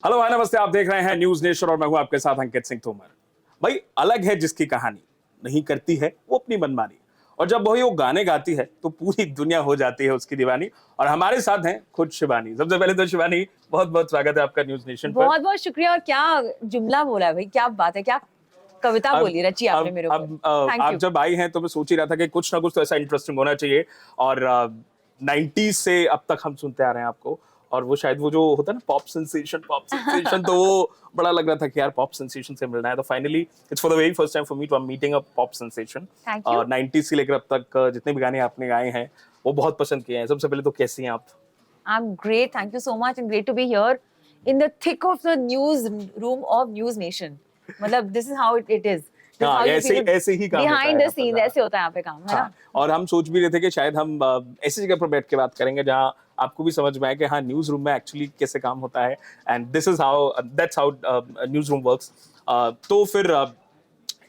Hello भाई, नमस्ते। आप देख रहे हैं न्यूज नेशन और मैं हूं आपके साथ अंकित सिंह तोमर। भाई, अलग है जिसकी कहानी नहीं करती है वो अपनी मनमानी, और जब वही वो गाने गाती है तो पूरी दुनिया हो जाती है उसकी दीवानी। और हमारे साथ हैं खुद शिवानी। सबसे पहले तो शिवानी, बहुत बहुत स्वागत है आपका न्यूज नेशन पर। बहुत बहुत शुक्रिया। और क्या जुमला बोला है भाई, क्या बात है, क्या कविता अब बोली रची आपने मेरे ऊपर। थैंक आप यू। जब आई हैं तो मैं सोच ही रहा था कि कुछ ना कुछ तो ऐसा इंटरेस्टिंग होना चाहिए। और 90s से अब तक हम सुनते आ रहे हैं आपको, और वो शायद वो जो होता है ना पॉप सेंसेशन, तो वो बड़ा लग रहा था कि यार पॉप सेंसेशन से मिलना है। तो finally it's for the very first time for me to meeting a pop sensation. Thank you. 90s से लेकर अब तक जितने भी गाने आपने गाए हैं वो बहुत पसंद किए हैं। सबसे पहले तो कैसी हैं आप? I am great, thank you so much and great to be here in the thick of the newsroom of News Nation. मतलब this is how it is, this हाँ, हाउ यू फील ऐसे ही काम होता है behind the यहाँ पर। Scenes. ऐसे होता है यहाँ पे काम, है हाँ, ना। और हम सोच भी रहे थे कि शायद हम ऐसी जगह पर बैठ के बात करेंगे जहाँ आपको भी समझ में आए कि हाँ, न्यूज रूम में एक्चुअली कैसे काम होता है। And this is how that's how news room works. तो फिर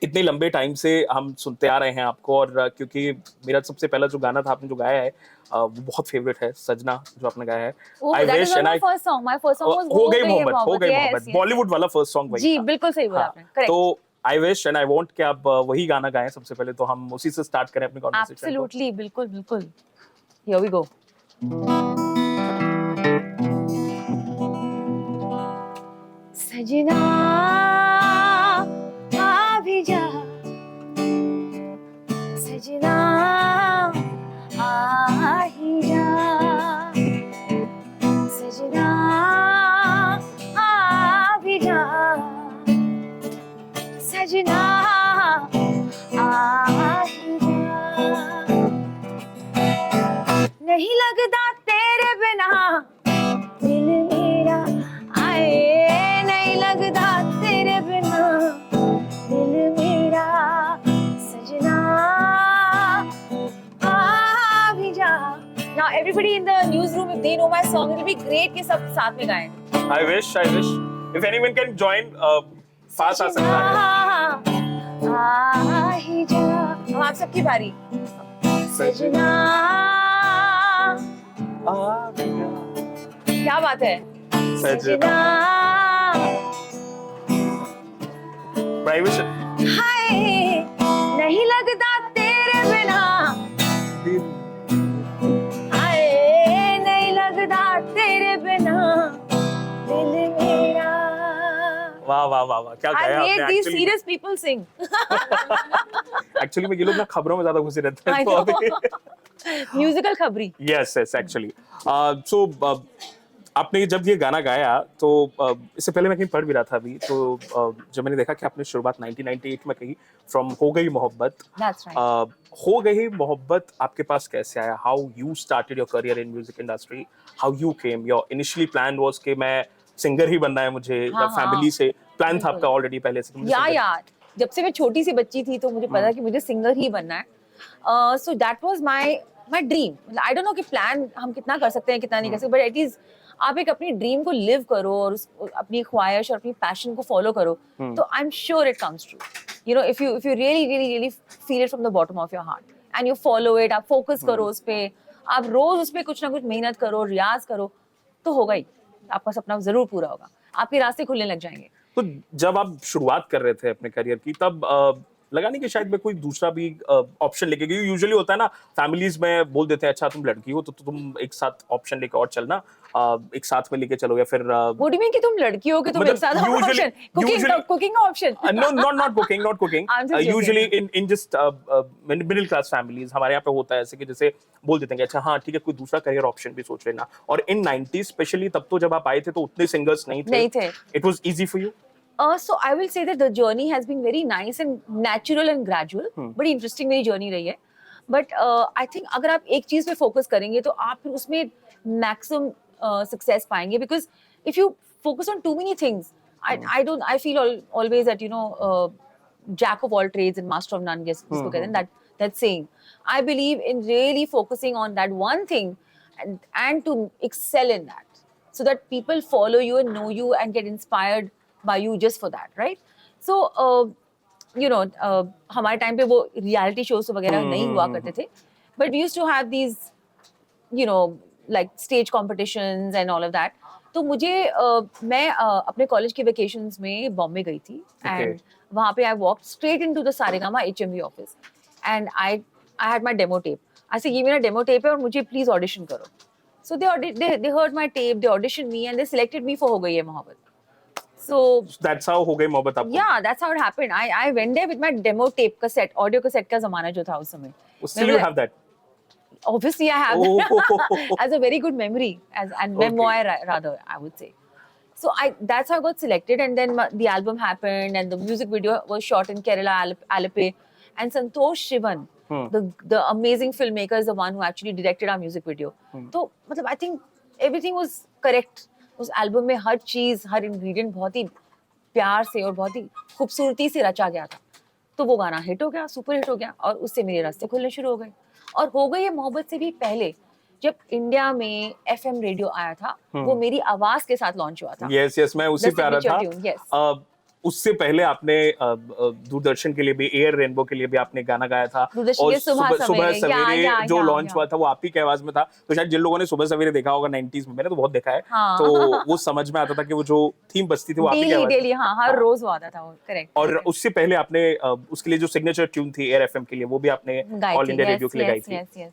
इतने लंबे टाइम से हम सुनते आ रहे हैं आपको, और क्योंकि मेरा सबसे पहला जो गाना था आपने जो गाया है वो बहुत फेवरेट है, सजना जो आपने गाया है। Oh, I that is wish not and my I first song. My first song was हो हो गई गई है मोहब्बत, हो मोहब्बत। गई यस मोहब्बत, यस। बॉलीवुड वाला फर्स्ट सॉन्ग वही जी था। बिल्कुल सही बोला हाँ, आपने, करेक्ट। तो I wish and I want कि आप वही गाना गाएं सबसे पहले, तो हम उसी से स्टार्ट करें अपनी कॉन्वर्सेशन को। एब्सोल्युटली, बिल्कुल बिल्कुल। Here we go. सजना आ भी जा, सजना आ ही जा, सजना आ भी जा, सजना आ ही जा। नहीं लगता तेरे बिना दिल मेरा, आए नहीं लगता तेरे बिना दिल मेरा, सजना आ भी जा। Now everybody in the newsroom, if they know my song, it will be great कि सब साथ में गाएं। I wish if anyone can join, पास आ सकता है। आ ही जा। अब आप सबकी बारी। सजना आ गया क्या बात है। सजना। प्राइवेट हाय नहीं लगता तेरे बिना, हाय नहीं लगता तेरे बिना दिल मेरा। वाह वाह वाह वाह, क्या I गाया rate आपने these actually. serious people sing. Actually में ये लोग ना खबरों में ज्यादा घुसे रहते I हैं, तो know. अभी Musical खबरी। Yes yes actually. सो आपने जब ये गाना गाया तो इससे पहले मैं कहीं पढ़ भी रहा था अभी, तो जब मैंने देखा कि आपने शुरुआत 1998 में कही, फ्रॉम हो गई मोहब्बत। That's right. हो गई मोहब्बत आपके पास कैसे आया? How you started your career in music industry? How you came? Your initially plan was कि मैं सिंगर ही बनना है मुझे, या हाँ, हाँ, फैमिली से प्लान था बिल्कुल। आपका ऑलरेडी पहले से कि मुझे या singer- यार, जब से मैं छोटी सी बच्ची थी तो मुझे पता कि मुझे सिंगर ही बनना है। So that was my my dream. I don't know कि प्लान हम कितना कर सकते हैं कितना नहीं कर सकते, बट एट लीस्ट आप एक अपनी ड्रीम को लिव करो और अपनी ख्वाहिश और अपनी पैशन को फॉलो करो, तो I am sure it comes true. You know, if you really really really feel it from the bottom of your heart and you follow it, आप फोकस करो उस पे, आप रोज उस पे कुछ ना कुछ मेहनत करो, रियाज करो, तो होगा ही। आपका सपना जरूर पूरा होगा, आपके रास्ते खुलने लग जाएंगे। तो जब आप शुरुआत कर रहे थे अपने करियर की, तब लगा नहीं कि शायद मैं कोई दूसरा भी ऑप्शन लेके, क्योंकि यूजुअली होता है ना, फैमिलीज में बोल देते हैं अच्छा तुम लड़की हो तो तुम एक साथ ऑप्शन लेके और चलना, एक साथ में लेके चलोगे फिर What do you mean कि तुम लड़की हो कि तुम एक साथ ऑप्शन कुकिंग का option? no, not cooking. I'm just joking. Usually in just middle class families हमारे यहाँ पे होता है ऐसे कि जैसे बोल देते हैं कि अच्छा हाँ ठीक है, कोई दूसरा करियर ऑप्शन भी सोच लेना। और इन 90s स्पेशली, तब तो जब आप आए थे तो उतने सिंगर्स नहीं थे। It was easy for you? So I will say that the journey has been very nice and natural and gradual. बड़ी इंटरेस्टिंग मेरी जर्नी रही है। बट आई थिंक अगर आप एक चीज पे फोकस करेंगे तो आप फिर उसमें मैक्सिमम सक्सेस पाएंगे, because if you focus on too many things, I feel always that, you know, jack of all trades and master of none, जिसको कहते हैं, that saying. I believe in really focusing on that one thing and to excel in that, so that people follow you and know you and get inspired by you just for that, right? So you know, हमारे time पे वो reality shows वगैरह नहीं हुआ करते थे, but we used to have these, you know, like stage competitions and all of that. तो मुझे मैं अपने कॉलेज के वेकेशंस में बॉम्बे गई थी एंड वहाँ पे I walk straight into the Saregama HMV office and I had my demo tape. ऐसे ये मेरा डेमो टेप है और मुझे प्लीज ऑडिशन करो। So they heard my tape, they audition me and they selected me for हो गई है मोहब्बत। So दैट्स हाउ हो गई मोहब्बत आपको? yeah, that's how it happened. I went there with my demo tape cassette, audio cassette का जमाना जो था उस समय। Still you have that? Obviously, I have that as a very good memory, and memoir rather, I would say. So that's how I got selected, and then the album happened, and the music video was shot in Kerala, Alappe, and Santosh Shivan, the amazing filmmaker, is the one who actually directed our music video. So, मतलब I think everything was correct. उस album में हर चीज, हर ingredient बहुत ही प्यार से और बहुत ही खूबसूरती से रचा गया था। तो वो गाना हिट हो गया, सुपर हिट हो गया और उससे मेरे रास्ते खुलने शुरू हो गए। और हो गई ये मोहब्बत से भी पहले जब इंडिया में FM रेडियो आया था, वो मेरी आवाज के साथ लॉन्च हुआ था। यस मैं उसी पे आ रहा था। yes. उससे पहले आपने दूरदर्शन के लिए भी, एयर रेनबो के लिए भी आपने गाना गाया था और सुबह सवेरे जो लॉन्च हुआ था वो आप ही की आवाज में था। तो शायद जिन लोगों ने सुबह सवेरे देखा होगा 90s में, मैंने तो बहुत देखा है, तो वो समझ में आता था कि वो जो थीम बजती थी वो आप ही की आवाज डेली, हाँ, हर रोज वो आता था वो, करेक्ट। और उससे पहले आपने उसके लिए जो सिग्नेचर ट्यून थी एयर FM के लिए, वो भी आपने ऑल इंडिया रेडियो के लिए गाई थी।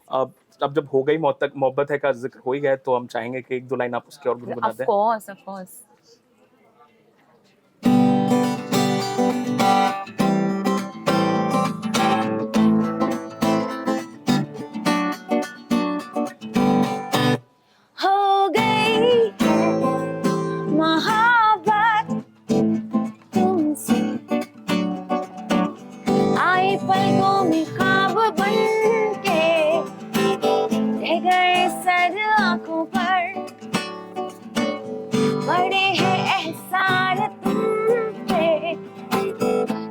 अब जब हो गई मोहब्बत है का जिक्र हो ही गया, तो हम चाहेंगे कि एक दो लाइन आप उसके और गुनगुना दें। Of course. हो गई मोहब्बत तुमसे, आई पलकों में ख्वाब बनके, रह गए सर आंखों पर, बड़े हैं एहसान तुम पे,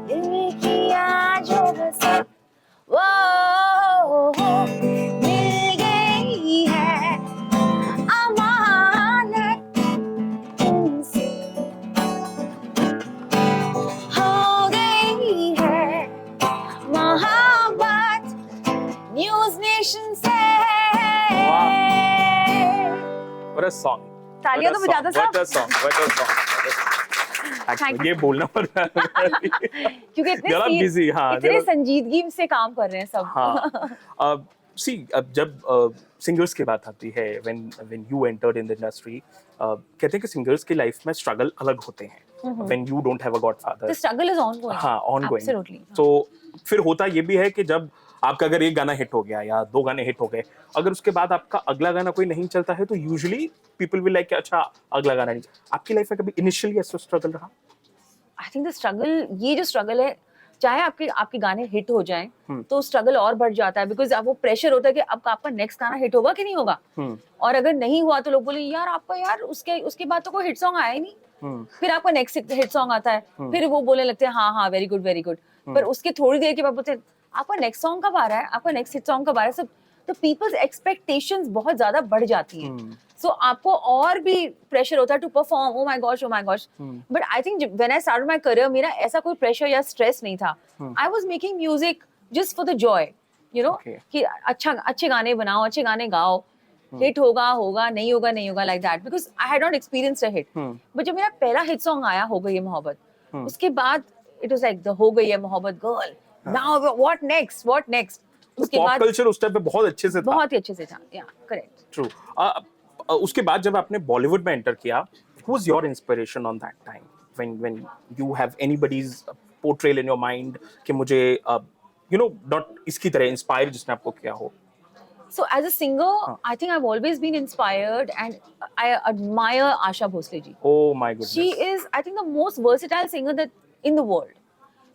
दिल में किया जो बस वो मिल गई है अमानत तुमसे, हो गई है मोहब्बत न्यूज़ नेशन से। What a song! तालियां तो बजाता सब। What a song! ये बोलना पड़ रहा है क्योंकि इतने बिजी, हाँ, इतने संजीदगी से काम कर रहे हैं सब। हाँ, अब जब सिंगर्स की बात आती है, when you entered in the industry, कहते हैं कि सिंगर्स की लाइफ में स्ट्रगल अलग होते हैं। When you don't have a godfather, The struggle is ongoing. हाँ, ongoing. Absolutely. तो फिर होता ये भी है कि जब आपका अगर एक गाना हिट हो गया या दो गाने हिट हो गए, अगर उसके बाद आपका अगला गाना कोई नहीं चलता है, तो यूजुअली पीपल विल लाइक अच्छा अगला गाना नहीं। आपकी लाइफ में कभी इनिशियली ऐसा स्ट्रगल रहा? आई थिंक द स्ट्रगल, ये जो स्ट्रगल है, चाहे आपके गाने हिट हो जाएं तो स्ट्रगल और बढ़ जाता है, बिकॉज अब वो प्रेशर होता है कि अब आपका नेक्स्ट गाना हिट होगा कि नहीं होगा। और अगर नहीं हुआ तो लोग बोले यार आपका, यार उसके बाद तो कोई हिट सॉन्ग आया ही नहीं। फिर आपका नेक्स्ट हिट सॉन्ग आता है, फिर वो बोलने लगते हैं हाँ वेरी गुड वेरी गुड। पर उसके थोड़ी देर के बाद बोलते हैं आपका नेक्स्ट सॉन्ग कब आ रहा है, आपका नेक्स्ट हिट सॉन्ग कब आ रहा है। सब तो पीपल्स एक्सपेक्टेशंस बहुत ज्यादा बढ़ जाती हैं। सो आपको और भी प्रेशर होता है to perform, oh my gosh. But I think when I started my career, मेरा ऐसा कोई प्रेशर या स्ट्रेस नहीं था। I was making music just for the joy, you know, कि अच्छे गाने बनाओ, अच्छे गाने गाओ, हिट होगा नहीं होगा like that, because I had not experienced a hit. But जब मेरा पहला हिट सॉन्ग आया, हो गई है मोहब्बत, उसके बाद इट वाज लाइक द हो गई है मोहब्बत गर्ल, नाउ व्हाट नेक्स्ट। उसके बाद कल्चर उस टाइम पे बहुत अच्छे से था, बहुत ही अच्छे से था। या करेक्ट, ट्रू। उसके बाद जब आपने बॉलीवुड में एंटर किया, who was your inspiration on that time, when you have anybody's portrayal in your mind कि मुझे you know not इसकी तरह इंस्पायर जिसने आपको किया हो? So as a singer, I think I've always been inspired and I admire Asha Bhosle ji. Oh my goodness. She is, I think, the most versatile singer that in the world.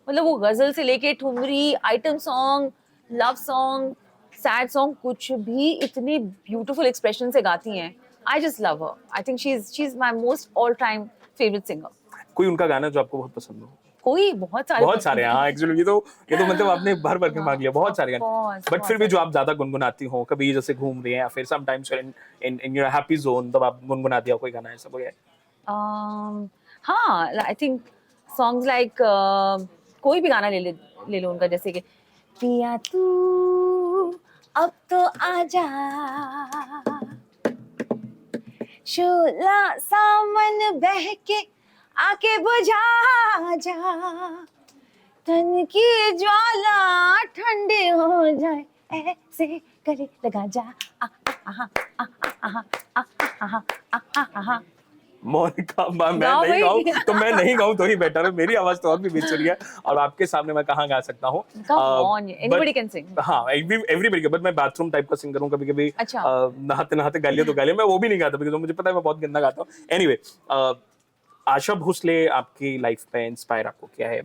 मतलब वो गजल से लेके thumri, item song, love song, sad song, कुछ भी इतने beautiful expression से गाती हैं। I just love her. I think she's my most all-time favorite singer. कोई उनका गाना जो आपको बहुत पसंद हो? कोई बहुत सारे हाँ, एक्चुअली ये तो मतलब आपने भर के मांग लिया, बहुत सारे गाने। बट फिर भी जो आप ज्यादा गुनगुनाती हो, कभी जैसे घूम रही हैं या फिर sometimes in your happy zone, तब आप गुनगुना दिया कोई गाना, ऐसा कोई है? हाँ, आई थिंक सॉन्ग्स लाइक कोई भी गाना ले लो उनका, जैसे कि पिया तू अब तो आजा, शोला सावन बह के आके बुझा जा, तन की ज्वाला ठंडी हो जाए, ऐसे गले लगा जा, आहा आहा आहा आहा आहा आहा। मोनिका मैं गाओ नहीं भाई। गाऊं तो मैं नहीं गाऊं तो ही बेटर है, मेरी आवाज तो और भी बेसुरी है और आपके सामने मैं कहाँ गा सकता हूँ। Come on, anybody can sing. हाँ एवरीबडी, बट मैं बाथरूम टाइप का सिंगर हूँ, कभी कभी अच्छा। नहाते नहाते गालियां तो गालियां, मैं वो भी नहीं गाता बिकॉज़ मुझे पता है मैं बहुत गंदा गाता हूँ। एनीवे आशा भोसले आपकी लाइफ में इंस्पायर आपको क्या है?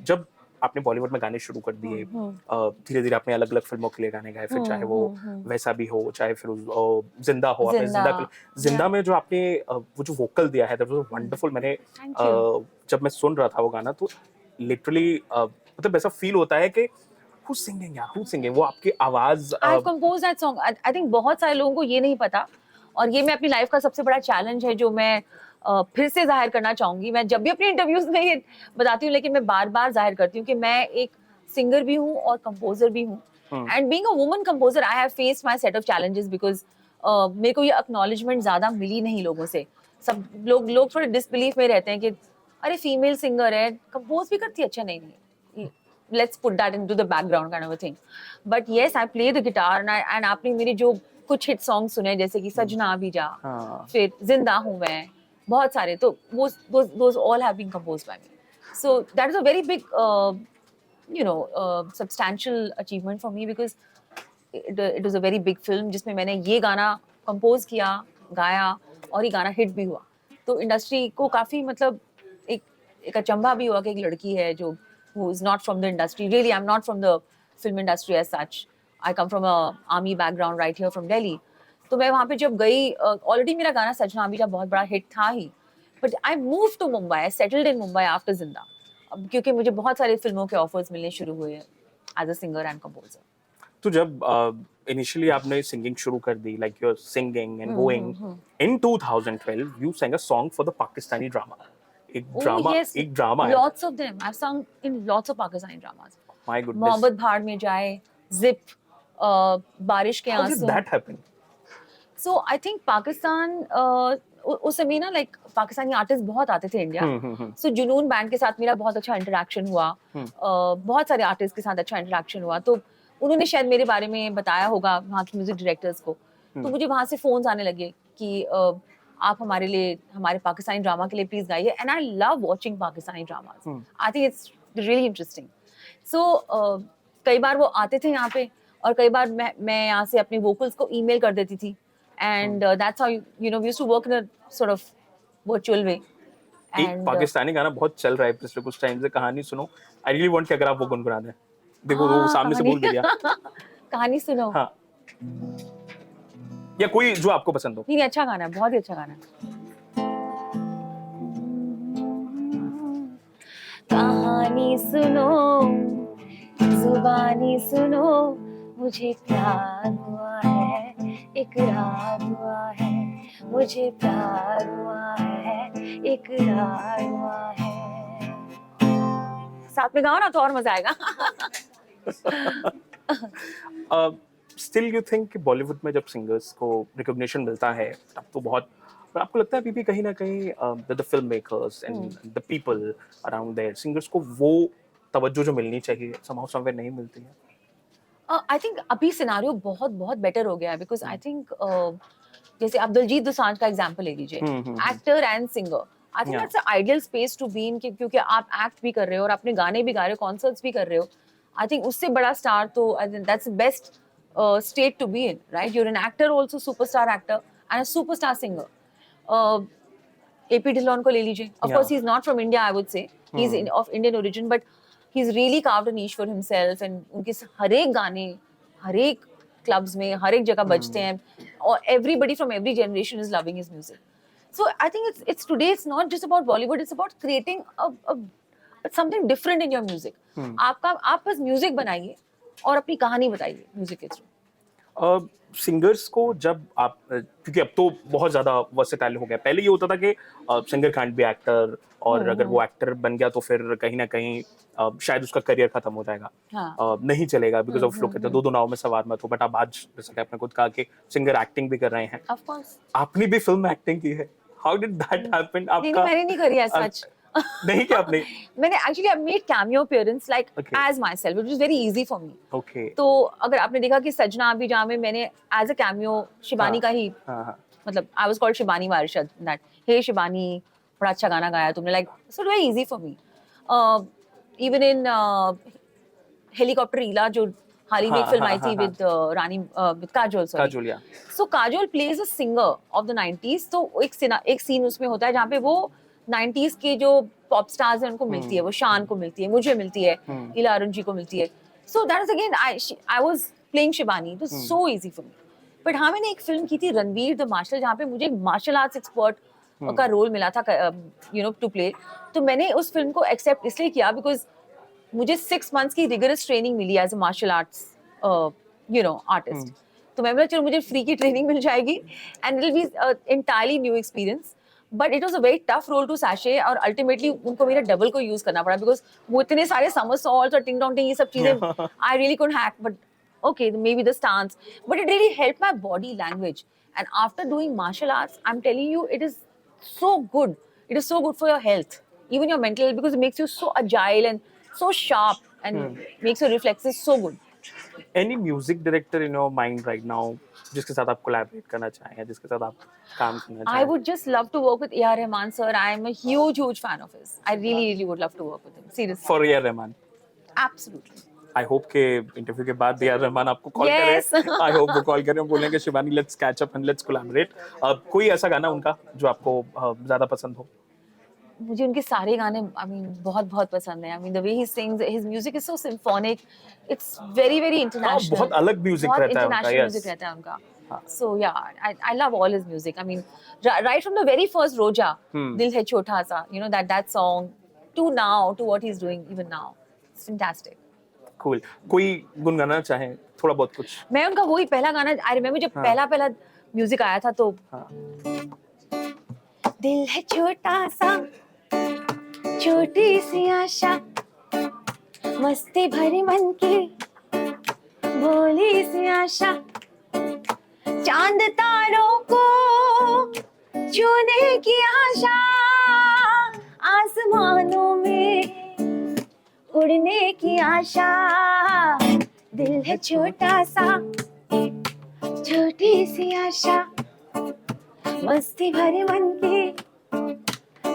जब आपने बॉलीवुड में गाने शुरू कर दिए, धीरे धीरे आपने अलग अलग फिल्मों के लिए गाने गाए, फिर चाहे वो वैसा भी हो, चाहे फिर जिंदा हो, आपने जिंदा, जिंदा में जो आपने वो जो वोकल दिया है दैट वाज वंडरफुल। मैंने Thank you. जब मैं सुन रहा था वो गाना तो लिटरली मतलब ऐसा फील होता है कि who's singing यार, who's singing, वो आपकी आवाज I have composed that song. I think बहुत सारे लोगों को ये नहीं पता, और ये मैं अपनी लाइफ का सबसे बड़ा चैलेंज है जो मैं फिर से जाहिर करना चाहूंगी। मैं जब भी अपनी इंटरव्यूज में ये बताती हूँ, लेकिन मैं बार बार जाहिर करती हूँ कि मैं एक सिंगर भी हूँ और कंपोजर भी हूँ। And being a woman composer I have faced my set of challenges because मेरे को ये एक्नॉलेजमेंट ज्यादा मिली नहीं लोगों से। सब लोग थोड़े डिसबिलीफ में रहते हैं कि अरे फीमेल सिंगर है, कंपोज भी करती है, अच्छा नहीं नहीं, let's put that into the background kind of a thing. But yes, I play the guitar and आपने मेरे जो कुछ हिट सॉन्ग सुने जैसे कि सजना भी जा, फिर जिंदा हूँ मैं, बहुत सारे, तो those all have been composed by me. So that is a very big substantial achievement for me because it was a very big film जिसमें मैंने ये गाना कंपोज किया, गाया और ये गाना हिट भी हुआ। तो इंडस्ट्री को काफी मतलब एक अचंभा भी हुआ कि एक लड़की है जो who is not from the industry. Really, I'm not from the film industry as such. I come from a army background right here from Delhi. तो मैं वहाँ पे जब गई, ऑलरेडी मेरा गाना सजना भी जा बहुत बड़ा हिट था ही, but I move to Mumbai, I settled in Mumbai after Zinda, क्योंकि मुझे बहुत सारे फिल्मों के ऑफर्स मिलने शुरू हुए as a singer and composer. तो जब इनिशियली आपने सिंगिंग शुरू कर दी, like you are singing and going, in 2012 you sang a song for the Pakistani drama. एक ड्रामा है। Lots of them. I've sung in lots of Pakistani dramas. My goodness. मोहब्बत भाड़ में जाए, जिप, बारिश के How did आंसू। that happen? So I think Pakistan उस समय ना लाइक पाकिस्तानी आर्टिस्ट बहुत आते थे इंडिया। सो जुनून बैंड के साथ मेरा बहुत अच्छा इंटरेक्शन हुआ, बहुत सारे आर्टिस्ट के साथ अच्छा इंटरेक्शन हुआ, तो उन्होंने शायद मेरे बारे में बताया होगा वहाँ के म्यूजिक डायरेक्टर्स को, तो मुझे वहाँ से फोन्स आने लगे कि आप हमारे लिए हमारे पाकिस्तानी ड्रामा के लिए प्लीज गाइए, and I love watching Pakistani dramas, I think it's really interesting. So कई बार वो आते थे यहाँ पे और कई बार मैं यहाँ से अपने वोकल्स को ईमेल कर देती थी, and that's how we used to work in a sort of virtual way. एक पाकिस्तानी गाना बहुत चल रहा है पिछले कुछ टाइम से, कहानी सुनो। आई रियली वांट कि अगर आप वो गुनगुना दें। देखो वो सामने से बोल भी दिया। कहानी सुनो। हाँ। या कोई जो आपको पसंद हो। नहीं, अच्छा गाना है, बहुत ही अच्छा गाना है। कहानी सुनो, जुबानी सुनो, मुझे प्यार हुआ है, इकरार हुआ है, मुझे प्यार हुआ है, इकरार हुआ है। साथ में गाओ ना तो और मजा आएगा। स्टिल यू थिंक कि बॉलीवुड में जब सिंगर्स को रिकॉग्निशन मिलता है तब तो बहुत, पर आपको लगता है अभी भी कहीं ना कहीं the film makers and the people around their singers को वो तवज्जो जो मिलनी चाहिए somehow somewhere नहीं मिलती है? आई थिंक अभी सिनारियो बहुत बहुत बेटर हो गया है, बिकॉज आई थिंक जैसे आप दिलजीत दोसांझ का एग्जांपल ले लीजिए, actor and singer, I think that's a ideal space to be in, क्योंकि आप एक्ट भी कर रहे हो और अपने गाने भी गा रहे हो, कॉन्सर्ट्स भी कर रहे हो। आई थिंक उससे बड़ा स्टार तो I think that's the best state to be in, right? You are an actor also, superstar actor and a superstar singer. AP Dhillon को ले लीजिए, of course he is not from India, I would say he is of Indian origin, but he is really carved a niche for himself, and उनके हर एक गाने हर एक clubs में हर एक जगह बजते हैं, और everybody from every generation is loving his music. So I think it's today it's not just about Bollywood, it's about creating a something different in your music. आप बस म्यूजिक बनाइए और अपनी कहानी बताइए म्यूजिक के थ्रू। सिंगर्स को जब आप क्योंकि अब तो बहुत ज़्यादा वर्सेटाइल हो गया, पहले ये होता था कि सिंगर कांट बी एक्टर, और अगर वो एक्टर बन गया तो फिर कहीं ना कहीं शायद उसका करियर खत्म हो जाएगा, हाँ. नहीं चलेगा, बिकॉज ऑफ लोग कहते हैं दो दो नाव में सवार मत हो। बट अब आज जैसा कि आपने खुद कहा कि सिंगर एक्टिंग भी कर रहे हैं, Of course. आपने भी फिल्म में एक्टिंग की है, हाउ डिड दैट हैपन? नहीं, आपका मैंने नहीं करी है सच. नहीं कि आपने मैंने actually I made cameo appearance like Okay. as myself, which was very easy for me. Okay तो अगर आपने देखा कि सजना अभी जहाँ में मैंने एज अ कैमियो शिबानी का ही, हाँ हाँ मतलब आई वाज कॉल्ड शिबानी वारशद दैट, हे शिबानी बड़ा अच्छा गाना गाया तुमने, like so very easy for me. Even in Helicopter Eela जो हाल ही में एक फिल्म आई थी with Rani with Kajol, sorry. Kajol, yeah so Kajol plays a singer of the 90s. तो एक सीन उसमें होता है जहाँ पे वो 90s के जो पॉप स्टार्स हैं उनको मिलती है, वो शान को मिलती है, मुझे मिलती है, इला अरुण जी को मिलती है. So that is again I was playing Shibani. It was so easy for me. But हाँ, मैंने एक फिल्म की थी रणवीर द मार्शल, जहाँ पे मुझे एक मार्शल आर्ट्स एक्सपर्ट का रोल मिला था, यू नो, टू प्ले. तो मैंने उस फिल्म को एक्सेप्ट इसलिए किया बिकॉज मुझे 6 months की रिगरस ट्रेनिंग मिली as a martial arts you know artist. तो मैं बोला चलो मुझे फ्री की ट्रेनिंग मिल जाएगी and it will be entirely new experience. But it was a very tough role to sashay, और अल्टीमेटली उनको मेरे डबल को यूज करना पड़ा बिकॉज वो इतने सारे समरसॉल्ट्स और टिंग टोंग टिंग ये सब चीजें I really couldn't hack. But okay, maybe the stance, but it really helped my body language. And after doing martial arts, I'm telling you, it is so good. It is so good for your health, even your mental health, because it makes you so agile and so sharp and makes your reflexes so good. Any music director in your mind right now जिसके साथ आप collaborate करना चाहें या जिसके साथ आप काम करना चाहें? I would just love to work with A.R. Rahman sir. I am a huge fan of his. I really would love to work with him. Seriously. For A R Rahman, Absolutely. I hope के interview के बाद A R Rahman आपको call Yes. करें. I hope वो call करें, बोलेंगे Shivani let's catch up and let's collaborate. कोई ऐसा गाना उनका जो आपको ज्यादा पसंद हो? मुझे उनके सारे गाने आई मीन बहुत पसंद है. I mean the way he sings, his music is so symphonic, it's very international. बहुत अलग म्यूजिक बहुत रहता है उनका, इंटरनेशनल म्यूजिक यस. रहता है उनका. So yeah I love all his music. I mean right from the very first Roja, दिल है छोटा सा, you know that song, to now, to what he is doing even now. It's fantastic. Cool. कोई गुनगुनाना चाहें थोड़ा बहुत कुछ? मैं उनका वही पहला गाना आई रिमेम्बर जब पहला म्यूजिक आया था तो दिल है छोटा सा, छोटी सी आशा, मस्ती भरी मन की भोली सी आशा, चांद तारों को छूने की आशा, आसमानों में उड़ने की आशा. दिल है छोटा सा, छोटी सी आशा, मस्ती भरी मन की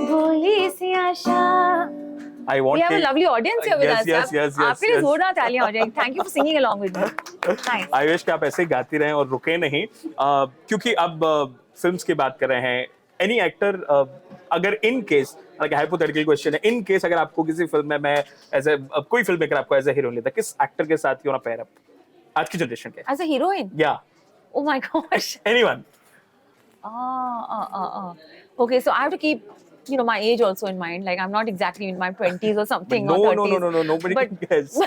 भोली सी आशा. I want We have a to- lovely audience here with Yes, us. yes. आपके लिए जोरदार तालियां हो जाएंगी. Thank you for singing along with me. Nice. I wish कि आप ऐसे ही गाती रहें और रुके नहीं, क्योंकि अब फिल्म्स की बात कर रहे हैं. एनी एक्टर, अगर in case, like hypothetical question है, इन केस अगर आपको किसी फिल्म में, मैं एज ए कोई फिल्म मेकर आपको एज ए हीरोइन लेता, किस एक्टर के साथ यू वांट पेयर अप आज की जनरेशन के? As a heroine? या Oh my gosh. Anyone. Okay, so I have to keep, you know, my age also in mind. Like I'm not exactly in my 20s or something. No, or no, 30s. no, no, no. Nobody But- can guess.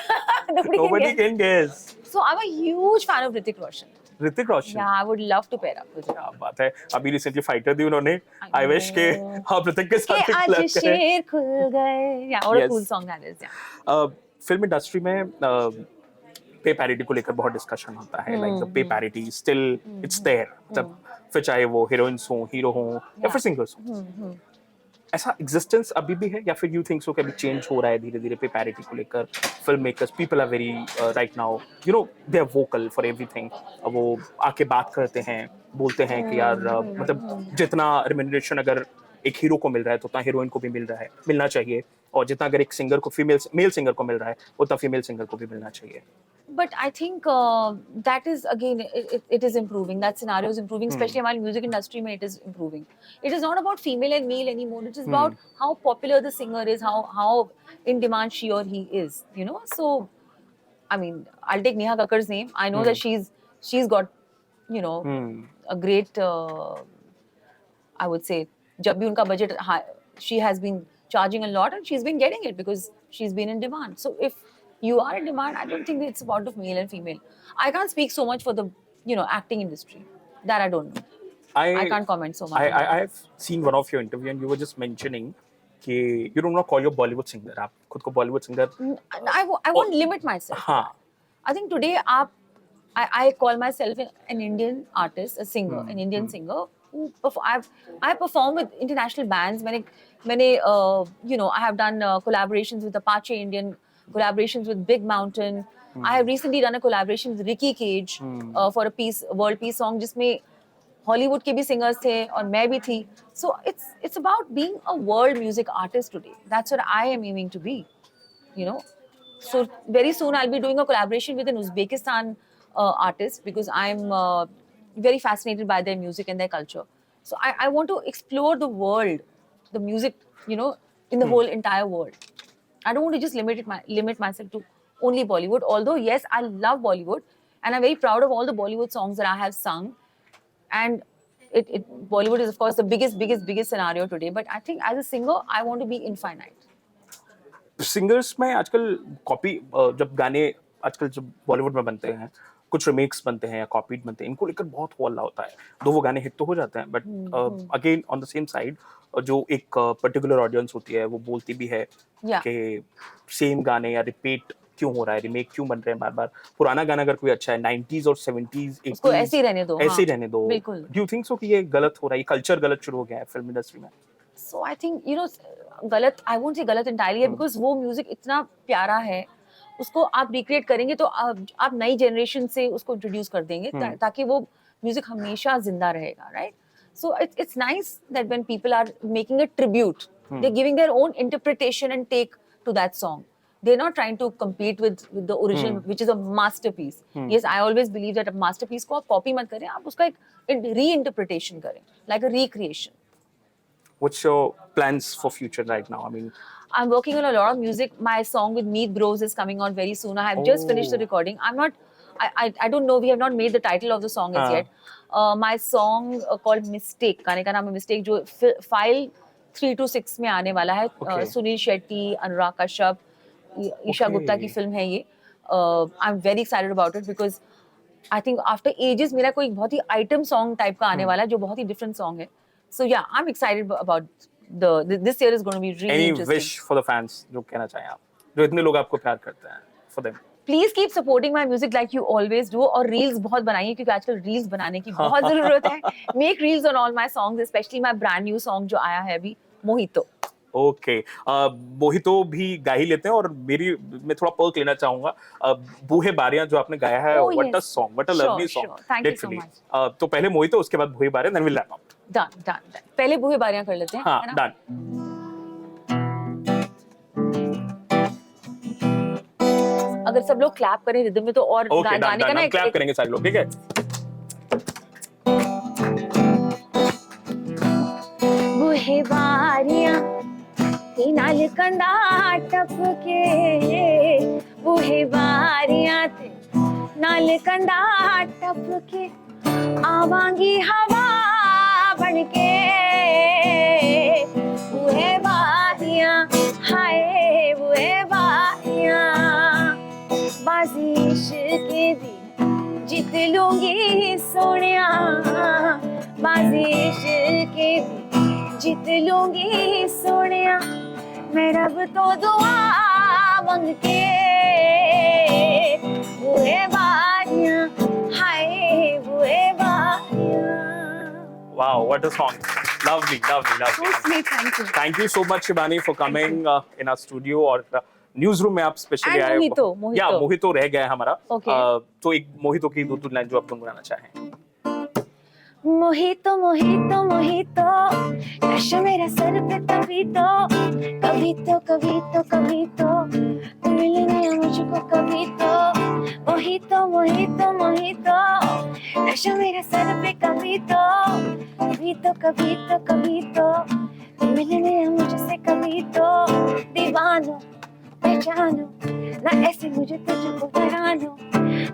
Nobody Nobody can guess. can guess. So I'm a huge fan of Hrithik Roshan. Hrithik Roshan. Yeah, I would love to pair up with him. क्या बात है. अभी recently fighter दी उन्होंने. I I wish के know. आप ऋतिक के साथ कि एक आज collab करें. शेर खुल गए. Yeah, what a Yes. cool song that is. Yeah. Film industry में पे पैरिटी को लेकर बहुत डिस्कशन होता है. Like the pay parity still it's there. मतलब फिर चाहे वो हीरोइंस हो, हीरो हो या फिर सिंगर्स हो, ऐसा एग्जिस्टेंस अभी भी है या फिर यू थिंक सो कि अभी चेंज हो रहा है धीरे धीरे पे पैरिटी को लेकर? Film makers, people are very right now, you know, they are vocal for everything. वो आके बात करते हैं, बोलते हैं कि यार मतलब जितना रिम्यूनरेशन अगर एक हीरो को मिल रहा है तो उतना हीरोइन को भी मिलना चाहिए, और जितना अगर एक सिंगर को मेल सिंगर को मिल रहा है उतना फीमेल सिंगर को भी मिलना चाहिए. But I think that is again, it is improving. That scenario is improving, especially while music industry mein it is improving. It is not about female and male anymore. It is about how popular the singer is, how in demand she or he is. You know, so I mean, I'll take Neha Kakkar's name. I know that she's got, you know, a great, I would say, जब भी उनका budget high, she has been charging a lot and she's been getting it because she's been in demand. So if you are in demand, I don't think it's about of male and female. I can't speak so much for the acting industry. That I don't know. I can't comment so much. I have seen one of your interview and you were just mentioning कि you do not call your Bollywood singer. आप खुद को Bollywood singer. I won't limit myself. हाँ. I think today I call myself an Indian artist, a singer, an Indian singer. I perform with international bands. I have done collaborations with Apache Indian, collaborations with Big Mountain. I have recently done a collaboration with Ricky Cage for a world peace song, जिसमें Hollywood के भी singers थे और मैं भी थी. So it's about being a world music artist today. That's what I am aiming to be. So very soon I'll be doing a collaboration with an Uzbekistan artist because I'm very fascinated by their music and their culture. So I want to explore the world, the music, in the whole entire world. I don't want to just limit myself to only Bollywood. Although yes, I love Bollywood and I'm very proud of all the Bollywood songs that I have sung. And Bollywood is of course the biggest scenario today. But I think as a singer, I want to be infinite. Singers में आजकल copy जब गाने आजकल जब बॉलीवुड में बनते हैं कुछ रिमेक्स बनते हैं या कॉपीड बनते हैं इनको लेकर बहुत हल्ला होता है. दो वो गाने हिट तो हो जाते हैं but again on the same side जो एक पर्टिकुलर ऑडियंस होती है वो बोलती भी है कि सेम गाने या रिपीट क्यों हो रहा है, रिमेक क्यों बन रहे हैं बार बार. पुराना गाना अगर कोई अच्छा है 90s और 70s 80s उसको ऐसे ही रहने दो. ऐसे ही रहने दो. बिल्कुल. डू यू थिंक सो कि ये गलत हो रहा है, ये कल्चर गलत शुरू हो गया है फिल्म इंडस्ट्री में? So I think गलत, I won't say गलत entirely है because वो म्यूजिक इतना प्यारा है, उसको आप रिक्रिएट करेंगे तो आप नई जनरेशन से उसको इंट्रोड्यूस कर देंगे ताकि वो म्यूजिक हमेशा जिंदा रहेगा, right? So it's nice that when people are making a tribute, they're giving their own interpretation and take to that song. They're not trying to compete with the original, which is a masterpiece. Yes, I always believe that a masterpiece को आप copy मत करें, आप उसका एक reinterpretation करें, like a recreation. What's your plans for future right now? I mean, I'm working on a lot of music. My song with Meet Bros is coming out very soon. I have just finished the recording. I don't know. We have not made the title of the song as yet. My song called Mistake. गाने का नाम है Mistake जो file 326 में आने वाला है. सुनील शेट्टी, अनुराग कश्यप, ईशा गुप्ता की फिल्म है ये. I'm very excited about it because I think after ages मेरा कोई बहुत ही item song type का आने वाला है जो बहुत ही different song है. So yeah, I'm excited about this year is going to be really interesting. Any wish for the fans जो कहना चाहें आप, जो इतने लोग आपको प्यार करते हैं, for them? Please keep supporting my music like you always do और reels बहुत बनाइए क्योंकि आजकल reels बनाने की बहुत ज़रूरत है. Make reels on all my songs, especially my brand new song जो आया है अभी, मोहितो. ओके, मोहितो भी गा ही लेते हैं और मैं थोड़ा पर्क लेना चाहूंगा. बूहे बारियां जो आपने गाया है, what a song, what a lovely song, literally. तो पहले मोहितो, उसके बाद Boohe Bariyan, then we lap out. Done. पहले बूहे बारियां कर लेते हैं. हाँ, डन. अगर सब लोग क्लैप करें रिदम में तो और गाने का ना क्लैप करेंगे सारे लोग, ठीक है? बूहे बारियां नाल कंधा टपके, बूहे बारियां थे नाल कंधा टपके, आवांगी हवा बनके, बूहे बारियां हाय बूहे बारियां, बाजी इश्क दी जीत लूंगी सोनिया, बाजी इश्क दी जीत लूंगी सोनिया, मैं रब तो दुआ मांग के, बूहे बारियां हाय बूहे बारियां. Wow, what a song. Lovely. So sweet, thank you. Thank you so much Shivani for coming in our studio और न्यूज़रूम में आप स्पेशली आए. मोहितो रह गया है हमारा. तो एक मोहितो की दो लाइन जो आप गुनगुनाना चाहें. मोहितो मोहितो मोहितो नशा मेरा सर पे तभी तो, कभी तो कभी तो कभी तो तुम मिलेंगे मुझको कभी तो, मोहितो मोहितो मोहितो नशा मेरा सर पे कभी तो, कभी तो कभी तो कभी तो तुम मिलेंगे मुझसे कभी तो, दीवानो पहचानो ना ऐसे मुझे तुझको बनानो,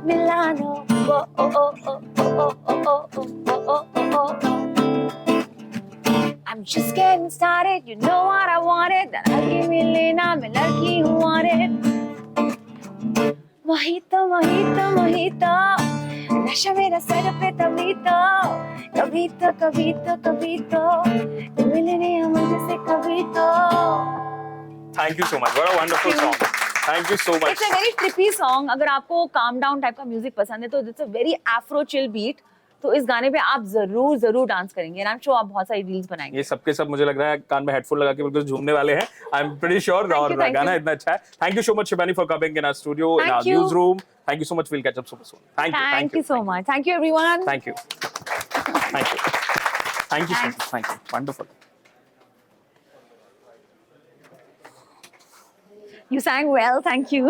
मिलानो ओ ओ ओ ओ ओ ओ ओ ओ ओ. I'm just getting started, you know what I wanted, लड़की मिले ना मैं लड़की हूँ wanted. मोहितो मोहितो मोहितो नशा मेरा सर पे तभी तो कभी तो कभी तो कभी तो तुम मिलने आ मुझसे कभी तो. Thank you so much. What a wonderful Thank you. song. Thank you so much. It's a very trippy song. अगर आपको calm down type का म्यूजिक पसंद है तो it's a very afro chill beat. तो इस गाने पे आप जरूर डांस करेंगे. And I'm sure आप बहुत सारी रील्स बनाएंगे. ये सबके सब मुझे लग रहा है कान में हेडफोन लगा के बिल्कुल झूमने वाले हैं. I'm pretty sure. Thank और you, thank गाना you. इतना अच्छा है. Thank you so much, Shivani, for coming in our studio, in Thank our you. newsroom. Thank you so much. We'll catch up super soon. Thank you so much. Thank you everyone. Thank you. Thank you. Thank you so much. Thank you. Wonderful. You sang well. Thank you.